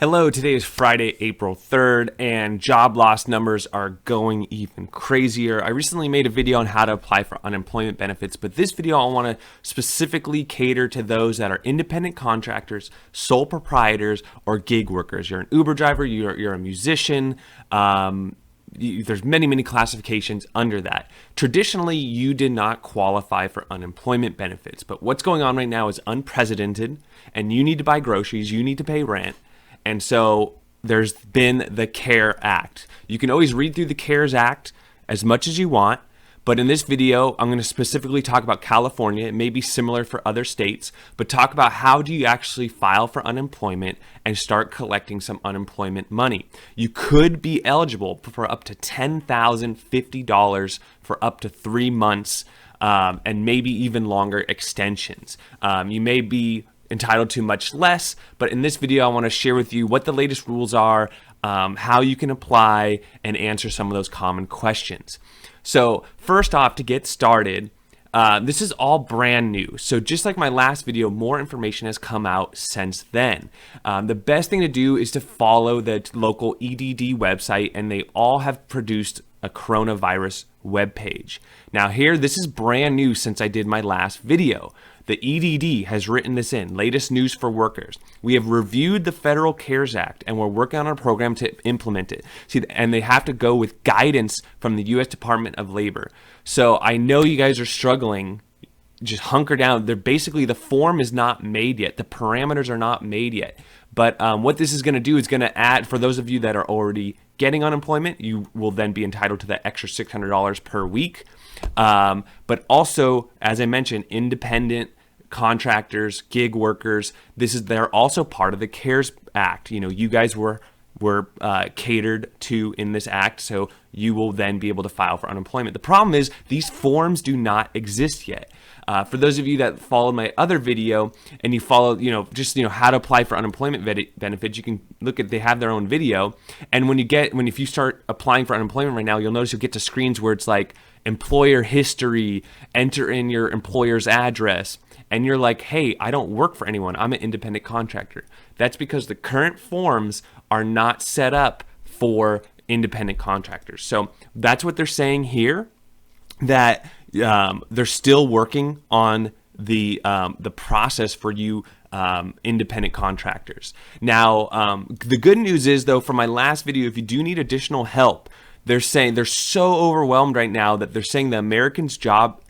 Hello, today is Friday, April 3rd, and job loss numbers are going even crazier. I recently made a video on how to apply for unemployment benefits, but this video I want to specifically cater to those that are independent contractors, sole proprietors, or gig workers. You're an Uber driver, you're a musician, there's many classifications under that. Traditionally, you did not qualify for unemployment benefits, but what's going on right now is unprecedented, and you need to buy groceries, you need to pay rent. And so there's been the CARE Act. You can always read through the CARES Act as much as you want, but in this video, I'm going to specifically talk about California. It may be similar for other states, but talk about how do you actually file for unemployment and start collecting some unemployment money. You could be eligible for up to $10,050 for up to 3 months, and maybe even longer extensions. You may be entitled to much less, but in this video I want to share with you what the latest rules are, how you can apply, and answer some of those common questions. So first off, to get started, this is all brand new. So just like my last video, more information has come out since then. The best thing to do is to follow the local EDD website, and they all have produced a coronavirus webpage. Now here, this is brand new since I did my last video. The EDD has written this in, latest news for workers. We have reviewed the federal CARES Act and we're working on a program to implement it. See, and they have to go with guidance from the U.S. Department of Labor. So I know you guys are struggling. Just hunker down. They're basically, the form is not made yet. The parameters are not made yet. But what this is going to do is going to add, for those of you that are already getting unemployment, you will then be entitled to that extra $600 per week. But also, as I mentioned, independent contractors, gig workers, they're also part of the CARES Act. You know, you guys were catered to in this act, so you will then be able to file for unemployment. The problem is these forms do not exist yet. For those of you that followed my other video and you followed, how to apply for unemployment benefits, you can look at, they have their own video. And if you start applying for unemployment right now, you'll notice you'll get to screens where it's like employer history, enter in your employer's address. And you're like, hey, I don't work for anyone. I'm an independent contractor. That's because the current forms are not set up for independent contractors. So that's what they're saying here, that they're still working on the process for you independent contractors. Now, the good news is, though, from my last video, if you do need additional help, they're saying they're so overwhelmed right now that they're saying the America's Job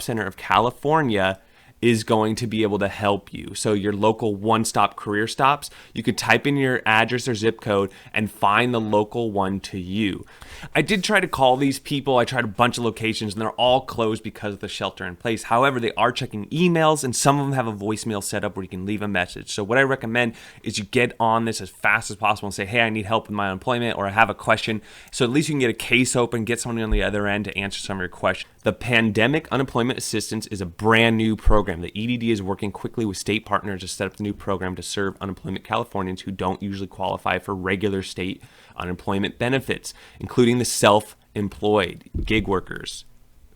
Center of California is going to be able to help you. So your local one-stop career stops, you could type in your address or zip code and find the local one to you. I did try to call these people. I tried a bunch of locations and they're all closed because of the shelter in place. However, they are checking emails and some of them have a voicemail set up where you can leave a message. So what I recommend is you get on this as fast as possible and say, hey, I need help with my unemployment, or I have a question. So at least you can get a case open, get someone on the other end to answer some of your questions. The Pandemic Unemployment Assistance is a brand new program. The EDD is working quickly with state partners to set up the new program to serve unemployment Californians who don't usually qualify for regular state unemployment benefits, including the self-employed, gig workers,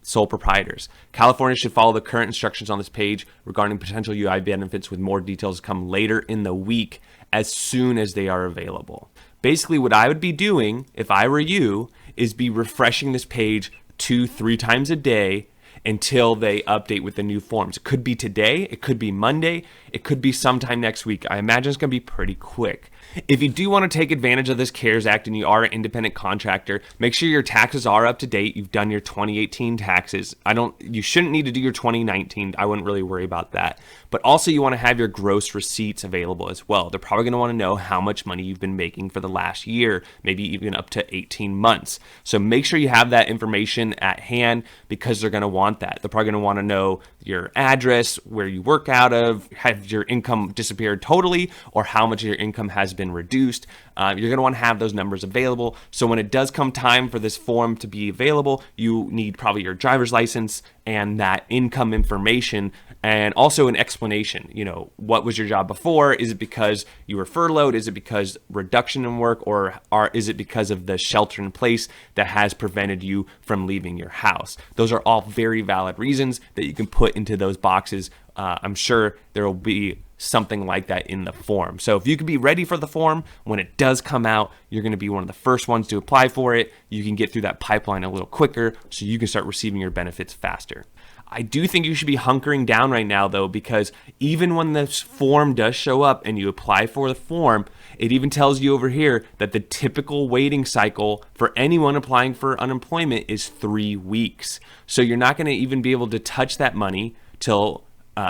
sole proprietors. California should follow the current instructions on this page regarding potential UI benefits, with more details come later in the week as soon as they are available. Basically, what I would be doing if I were you is be refreshing this page 2-3 times a day until they update with the new forms. It could be today, it could be Monday, it could be sometime next week. I imagine it's going to be pretty quick. If you do want to take advantage of this CARES Act and you are an independent contractor, make sure your taxes are up to date. You've done your 2018 taxes. You shouldn't need to do your 2019. I wouldn't really worry about that. But also you want to have your gross receipts available as well. They're probably going to want to know how much money you've been making for the last year, maybe even up to 18 months. So make sure you have that information at hand, because they're going to want that. They're probably going to want to know your address, where you work out of, have your income disappeared totally, or how much of your income has been reduced. You're going to want to have those numbers available. So when it does come time for this form to be available, you need probably your driver's license and that income information, and also an explanation. What was your job before? Is it because you were furloughed? Is it because reduction in work, or is it because of the shelter in place that has prevented you from leaving your house? Those are all very valid reasons that you can put into those boxes I'm sure there will be something like that in the form. So if you can be ready for the form when it does come out, you're going to be one of the first ones to apply for it. You can get through that pipeline a little quicker so you can start receiving your benefits faster. I do think you should be hunkering down right now, though, because even when this form does show up and you apply for the form, it even tells you over here that the typical waiting cycle for anyone applying for unemployment is 3 weeks. So you're not going to even be able to touch that money till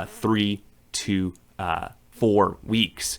3 to 4 weeks.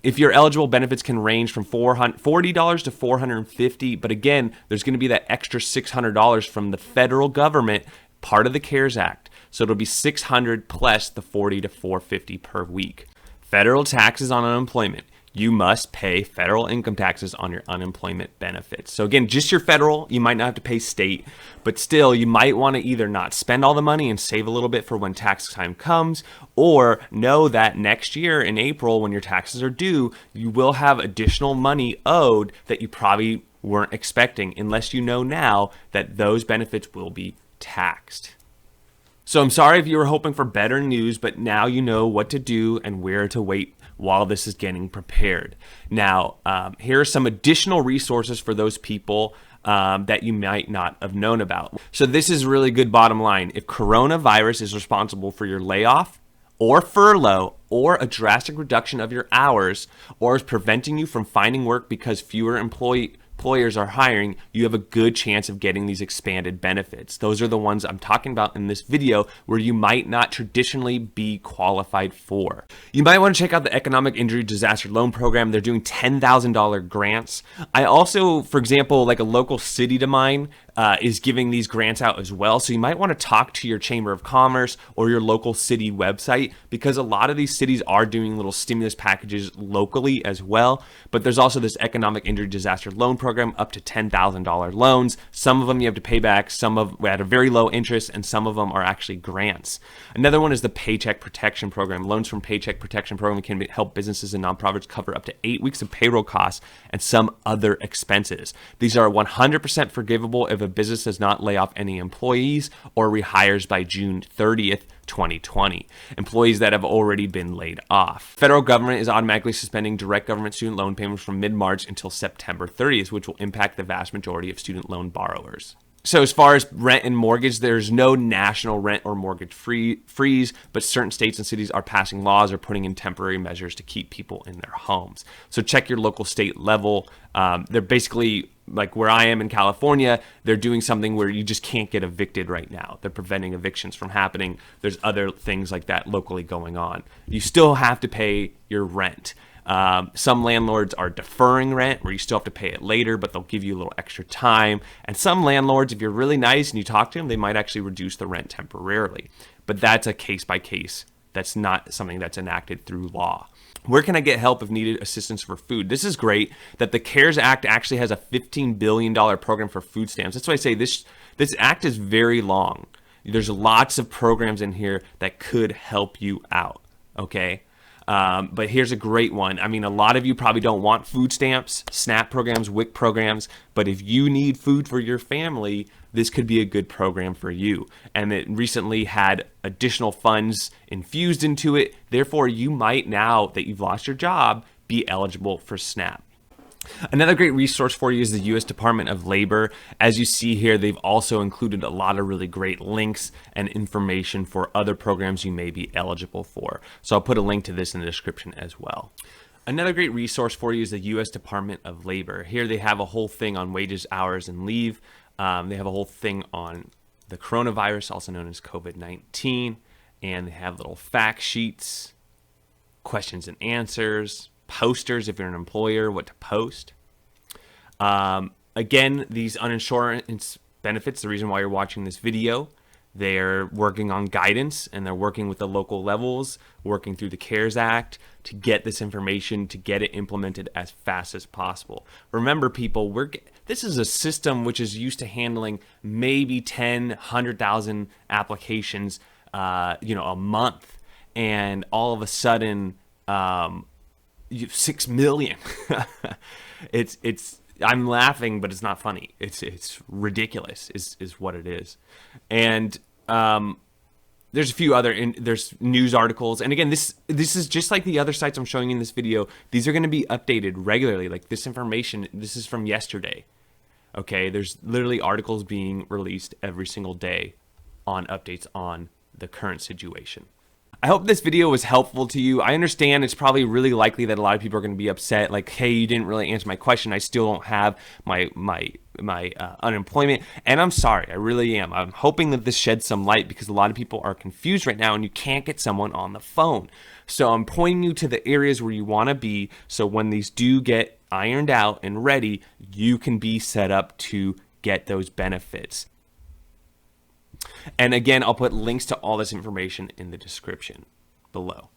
If you're eligible, benefits can range from $40 to $450, but again, there's going to be that extra $600 from the federal government, part of the CARES Act. So it'll be $600 plus the $40 to $450 per week. Federal taxes on unemployment. You must pay federal income taxes on your unemployment benefits. So again, just your federal, you might not have to pay state, but still you might want to either not spend all the money and save a little bit for when tax time comes, or know that next year in April when your taxes are due, you will have additional money owed that you probably weren't expecting, unless you know now that those benefits will be taxed. So I'm sorry if you were hoping for better news, but now you know what to do and where to wait while this is getting prepared. Now, here are some additional resources for those people that you might not have known about. So this is really good bottom line. If coronavirus is responsible for your layoff or furlough or a drastic reduction of your hours, or is preventing you from finding work because fewer employers are hiring, you have a good chance of getting these expanded benefits. Those are the ones I'm talking about in this video where you might not traditionally be qualified for. You might want to check out the Economic Injury Disaster Loan Program. They're doing $10,000 grants. I also, for example, like a local city to mine is giving these grants out as well. So you might want to talk to your Chamber of Commerce or your local city website, because a lot of these cities are doing little stimulus packages locally as well. But there's also this Economic Injury Disaster Loan Program, up to $10,000 loans. Some of them you have to pay back, some of at a very low interest, and some of them are actually grants. Another one is the Paycheck Protection Program. Loans from Paycheck Protection Program can help businesses and nonprofits cover up to 8 weeks of payroll costs and some other expenses. These are 100% forgivable if a business does not lay off any employees or rehires by June 30th, 2020. Employees that have already been laid off. Federal government is automatically suspending direct government student loan payments from mid-March until September 30th, which will impact the vast majority of student loan borrowers. So as far as rent and mortgage, there's no national rent or mortgage freeze, but certain states and cities are passing laws or putting in temporary measures to keep people in their homes. So check your local state level. They're basically, like where I am in California, they're doing something where you just can't get evicted right now. They're preventing evictions from happening. There's other things like that locally going on. You still have to pay your rent. Some landlords are deferring rent where you still have to pay it later, but they'll give you a little extra time. And some landlords, if you're really nice and you talk to them, they might actually reduce the rent temporarily. But that's a case by case. That's not something that's enacted through law. Where can I get help if needed assistance for food? This is great that the CARES Act actually has a $15 billion program for food stamps. That's why I say this act is very long. There's lots of programs in here that could help you out, okay? But here's a great one. I mean, a lot of you probably don't want food stamps, SNAP programs, WIC programs, but if you need food for your family, this could be a good program for you. And it recently had additional funds infused into it. Therefore, you might, now that you've lost your job, be eligible for SNAP. Another great resource for you is the U.S. Department of Labor. As you see here, they've also included a lot of really great links and information for other programs you may be eligible for. So I'll put a link to this in the description as well. Another great resource for you is the U.S. Department of Labor. Here they have a whole thing on wages, hours, and leave. They have a whole thing on the coronavirus, also known as COVID-19. And they have little fact sheets, questions and answers, posters if you're an employer, what to post. Again, these uninsured benefits, the reason why you're watching this video, they're working on guidance and they're working with the local levels, working through the CARES Act to get this information, to get it implemented as fast as possible. Remember, people, this is a system which is used to handling maybe 10, 100,000 applications, a month, and all of a sudden, 6 million. I'm laughing, but it's not funny. It's ridiculous is what it is. And There's a few other, there's news articles. And again, this is just like the other sites I'm showing you in this video. These are going to be updated regularly. Like this information, this is from yesterday. Okay, there's literally articles being released every single day on updates on the current situation. I hope this video was helpful to you. I understand it's probably really likely that a lot of people are going to be upset, like, hey, you didn't really answer my question. I still don't have my unemployment, and I'm sorry. I really am. I'm hoping that this sheds some light because a lot of people are confused right now and you can't get someone on the phone. So I'm pointing you to the areas where you want to be, so when these do get ironed out and ready, you can be set up to get those benefits. And again, I'll put links to all this information in the description below.